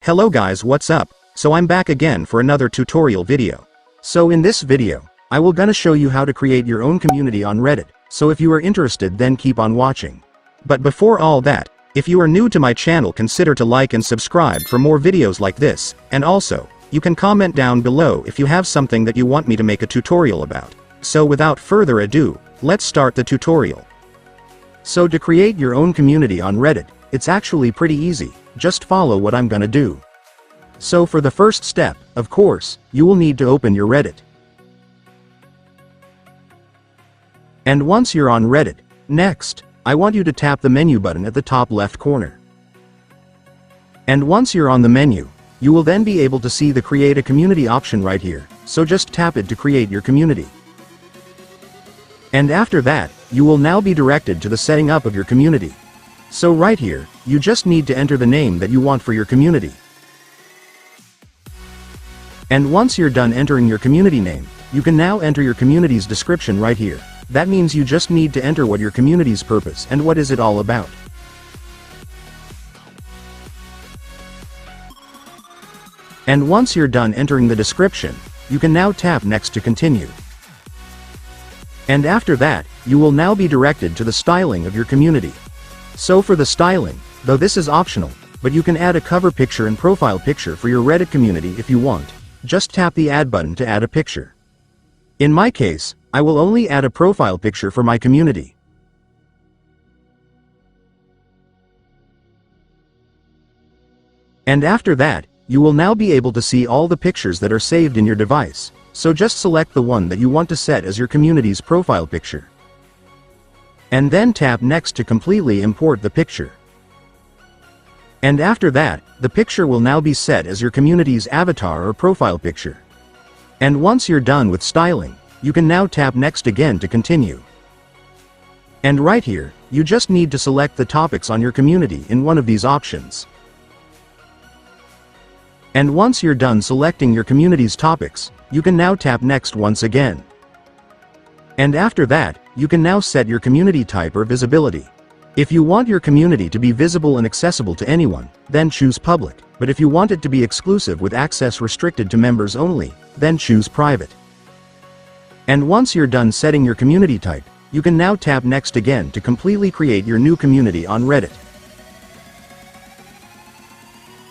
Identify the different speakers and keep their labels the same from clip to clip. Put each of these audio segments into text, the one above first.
Speaker 1: Hello guys, what's up? So I'm back again for another tutorial video. So in this video, I will gonna show you how to create your own community on Reddit, so if you are interested then keep on watching. But before all that, if you are new to my channel consider to like and subscribe for more videos like this, and also, you can comment down below if you have something that you want me to make a tutorial about. So without further ado, let's start the tutorial. So to create your own community on Reddit, it's actually pretty easy, just follow what I'm gonna do. So for the first step, of course, you will need to open your Reddit. And once you're on Reddit, next, I want you to tap the menu button at the top left corner. And once you're on the menu, you will then be able to see the Create a Community option right here, so just tap it to create your community. And after that, you will now be directed to the setting up of your community. So right here, you just need to enter the name that you want for your community. And once you're done entering your community name, you can now enter your community's description right here. That means you just need to enter what your community's purpose and what is it all about. And once you're done entering the description, you can now tap next to continue. And after that, you will now be directed to the styling of your community. So for the styling, though this is optional, but you can add a cover picture and profile picture for your Reddit community if you want. Just tap the add button to add a picture. In my case, I will only add a profile picture for my community. And after that, you will now be able to see all the pictures that are saved in your device, so just select the one that you want to set as your community's profile picture. And then tap next to completely import the picture. And after that, the picture will now be set as your community's avatar or profile picture. And once you're done with styling, you can now tap next again to continue. And right here, you just need to select the topics on your community in one of these options. And once you're done selecting your community's topics, you can now tap next once again. And after that, you can now set your community type or visibility. If you want your community to be visible and accessible to anyone, then choose public, but if you want it to be exclusive with access restricted to members only, then choose private. And once you're done setting your community type, you can now tap next again to completely create your new community on Reddit.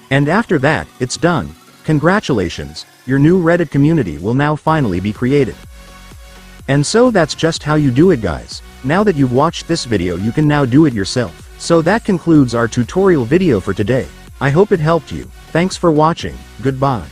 Speaker 1: And after that, it's done. Congratulations, your new Reddit community will now finally be created. And so that's just how you do it, guys. Now that you've watched this video, you can now do it yourself. So that concludes our tutorial video for today. I hope it helped you. Thanks for watching. Goodbye.